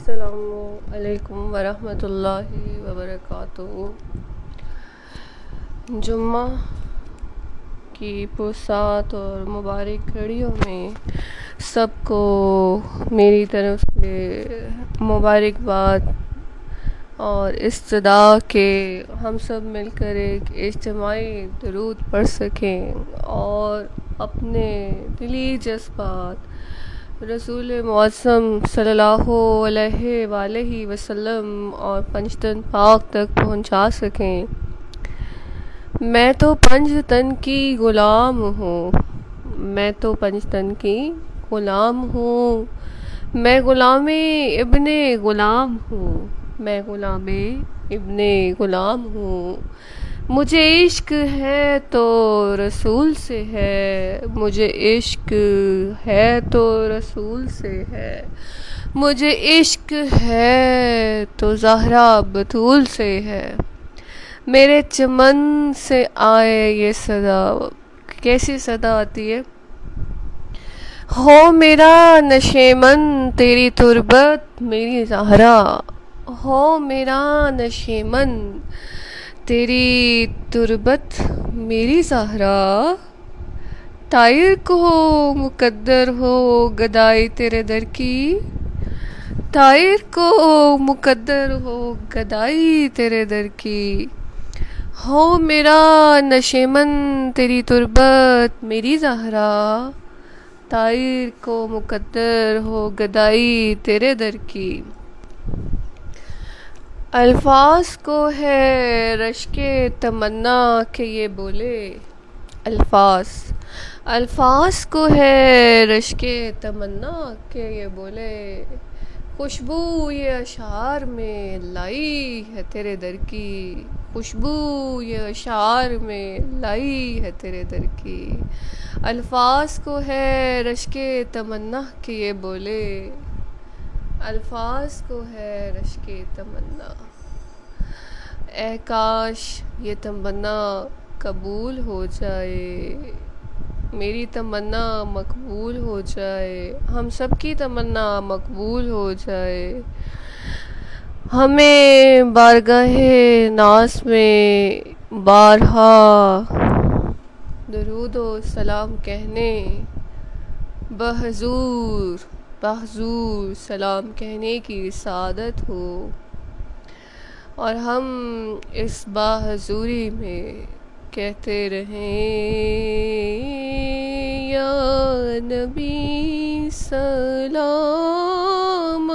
अस्सलामु अलैकुम वरहमतुल्लाहि वबरकातुहू। जुम्मा की पुरसात और मुबारक घड़ियों में सबको मेरी तरफ से मुबारकबाद और इस्तदा के हम सब मिलकर एक इज्तिमाई दुरूद पढ़ सकें और अपने दिली जज्बात रसूल मौसम सल्लल्लाहु अलैहि वसल्लम और पंचतन पाक तक पहुंचा सकें। मैं तो पंचतन की ग़ुलाम हूँ, मैं तो पंचतन की ग़ुलाम हूँ, मैं ग़ुलामे इब्ने ग़ुलाम हूँ, मैं ग़ुलामे इब्ने ग़ुलाम हूँ। मुझे इश्क है तो रसूल से है, मुझे इश्क है तो रसूल से है, मुझे इश्क है तो ज़हरा बतूल से है। मेरे चमन से आए ये सदा, कैसी सदा आती है? हो मेरा नशेमन तेरी तुरबत मेरी ज़हरा, हो मेरा नशेमन तेरी तुरबत मेरी ज़हरा। तायर को मुकद्दर हो गदाई तेरे दर की, तायर को मुकद्दर हो गदाई तेरे दर की। हो मेरा नशेमन तेरी तुरबत मेरी ज़हरा, तायर को मुकद्दर हो गदाई तेरे दर की। अल्फाज को है रश्के तमन्ना के ये बोले, अल्फाज को है रश्के तमन्ना के ये बोले। खुशबू ये अशार में लाई है तेरे दर की, खुशबू ये अशार में लाई है तेरे दर की। अल्फाज को है रश्के तमन्ना के ये बोले, अल्फाज को है रश्के तमन्ना। ए काश ये तमन्ना कबूल हो जाए, मेरी तमन्ना मकबूल हो जाए, हम सब की तमन्ना मकबूल हो जाए। हमें बारगाहे नास में बारहा दुरूद व सलाम कहने, बहजूर बहजूर सलाम कहने की सादत हो, और हम इस बाहजूरी में कहते रहें या नबी सलाम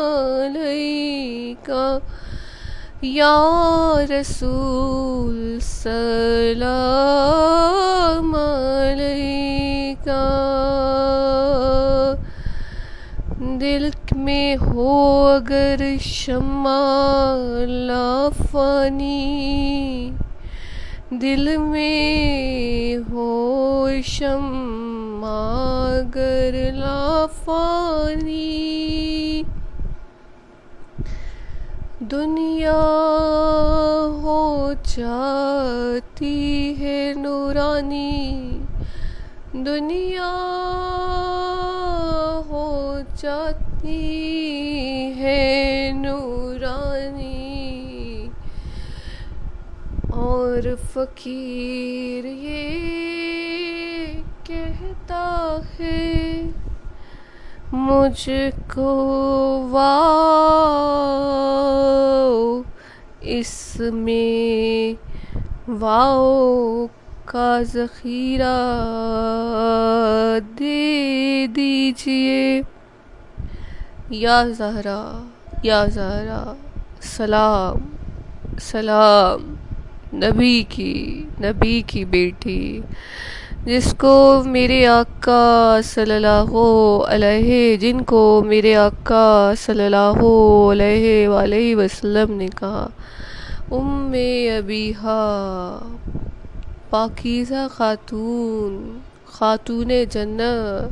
अलैका, या रसूल सलाम अलैका। दिल में हो अगर शम्मा लाफानी, दिल में हो शम्मा अगर लाफानी। दुनिया हो जाती है नूरानी, दुनिया हो जाती है नूरानी, और फ़कीर ये कहता है मुझको वाओ, इसमें वाओ का ज़ख़ीरा दे दीजिए। या ज़हरा सलाम सलाम नबी की बेटी, जिसको मेरे आका सल्लल्लाहु अलैहि, जिनको मेरे आका सल्लल्लाहु अलैहि वसल्लम ने कहा उम्मे अबीहा, पाकीज़ा खातून, खातूने जन्नत,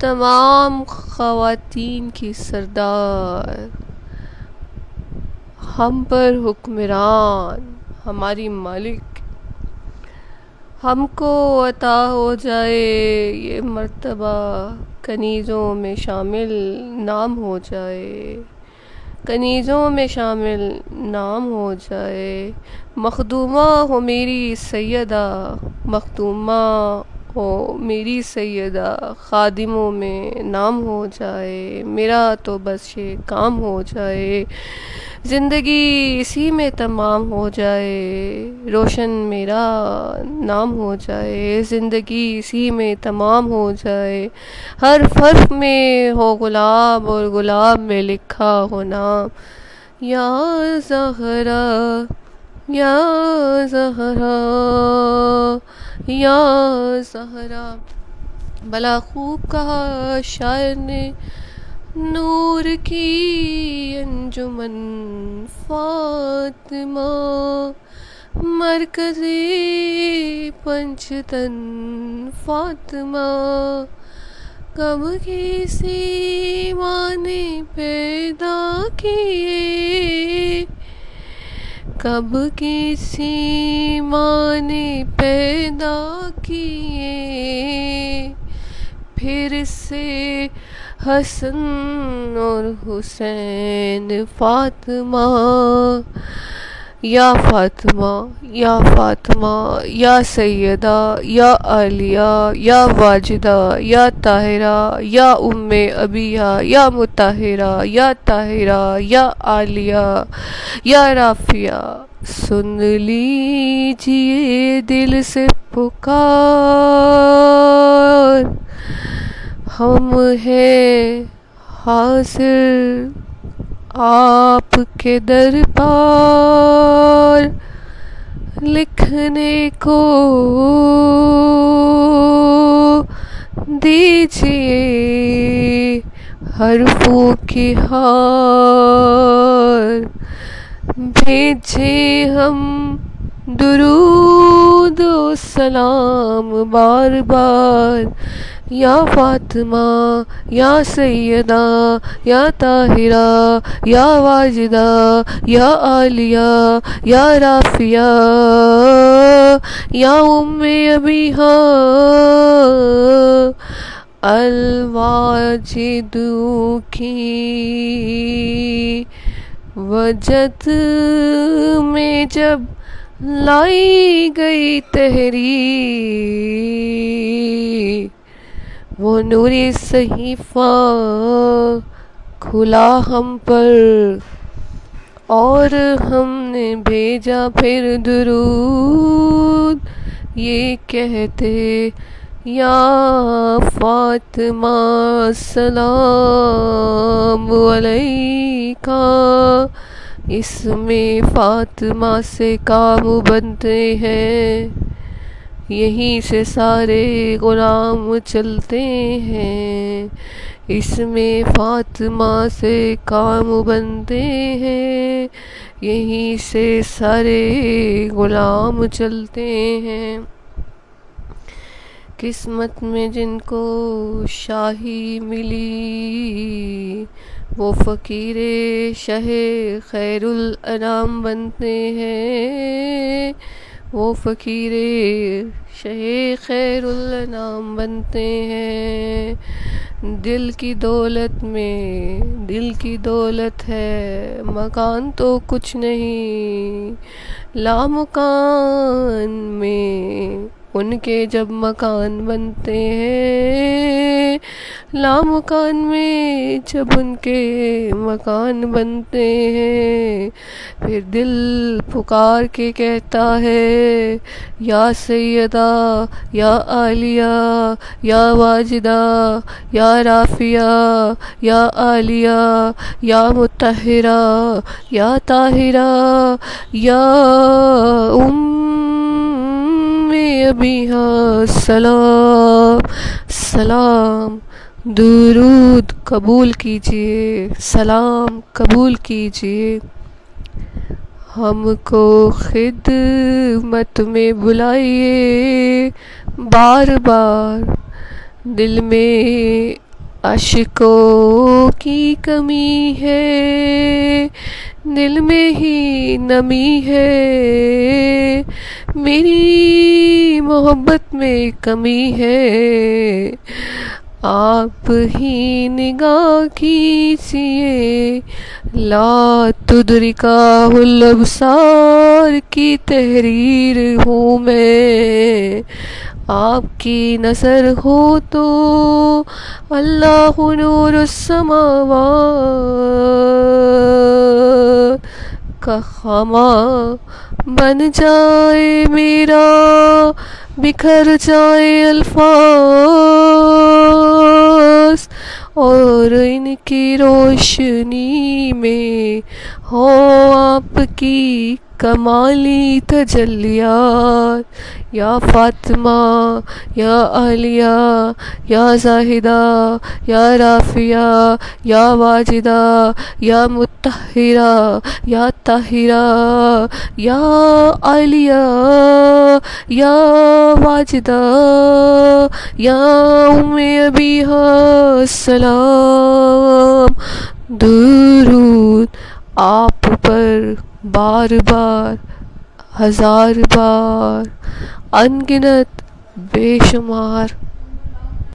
तमाम ख़वातीन की सरदार, हम पर हुक्मरान, हमारी मालिक, हमको अता हो जाए ये मर्तबा, कनीज़ों में शामिल नाम हो जाए। कनीज़ों में शामिल नाम हो जाए। मखदूमा हो मेरी सैयदा, मखदूमा हो मेरी सैयदा, खादिमों में नाम हो जाए। मेरा तो बस ये काम हो जाए, ज़िंदगी इसी में तमाम हो जाए। रोशन मेरा नाम हो जाए, ज़िंदगी इसी में तमाम हो जाए। हर हर्फ में हो गुलाब और गुलाब में लिखा हो नाम। या ज़हरा, या ज़हरा, या ज़हरा। भला खूब कहा शायर ने, नूर की अंजुमन फातिमा, मरकज़े पंचतन फातिमा। कब किसी माँ ने पैदा किए, कब किसी माँ ने पैदा किए। फिर से हसन और हुसैन फातिमा। या फातिमा, या फातिमा, या सैयदा, या आलिया, या वाजिदा, या ताहिरा, या उम्मे अबिया, या मुताहिरा, या ताहिरा, या आलिया, या राफिया। सुन लीजिए दिल से पुकार, हम हैं हाज़िर आपके दरबार। लिखने को दीजिए हर्फों की हार, भेजे हम दुरूद और सलाम बार बार। या फातिमा, या सैयदा, या ताहिरा, या वाजिदा, या आलिया, या राफिया, या उम्मे अबिहा। अलवाजिदू की वजद में जब लाई गई तहरीर, वो नूरी सहीफा खुला हम पर और हमने भेजा फिर दुरूद, ये कहते या फातिमा सलाम अलैका। इसमें फातिमा से काम बनते हैं, यहीं से सारे गुलाम चलते हैं। इसमें फातिमा से काम बनते हैं, यहीं से सारे गुलाम चलते हैं। किस्मत में जिनको शाही मिली, वो फ़कीरे शहे खैरुल अनाम बनते हैं। वो फ़कीरे शहे खैरुल अनाम बनते हैं। दिल की दौलत में दिल की दौलत है, मकान तो कुछ नहीं। लामकान में उनके जब मकान बनते हैं, लामकान में जब उनके मकान बनते हैं, फिर दिल पुकार के कहता है या सैयदा, या आलिया, या वाजिदा, या राफिया, या आलिया, या मुताहिरा, या ताहिरा, या अबिहा। सलाम सलाम, दुरूद कबूल कीजिए, सलाम कबूल कीजिए। हमको खिदमत में बुलाइए बार बार। दिल में अश्कों की कमी है, दिल में ही नमी है। मेरी मोहब्बत में कमी है, आप ही निगाह कीजिए, ला तुदरिकाहुल अबसार की तहरीर हूँ मैं। आपकी नज़र हो तो अल्लाहु नूरुस समावात का खामा बन जाए मेरा, बिखर जाए अल्फाज, और इनकी रोशनी में हो आपकी कमाली तजल्लियात। या फातिमा, या आलिया, या जाहिदा, या राफिया, या वाजिदा, या मुत्तहिरा, या ताहिरा, या आलिया, या वाजिदा, या उम्मे अबीहा सलाम। दुरूद आप पर बार बार, हजार बार, अनगिनत बेशुमार।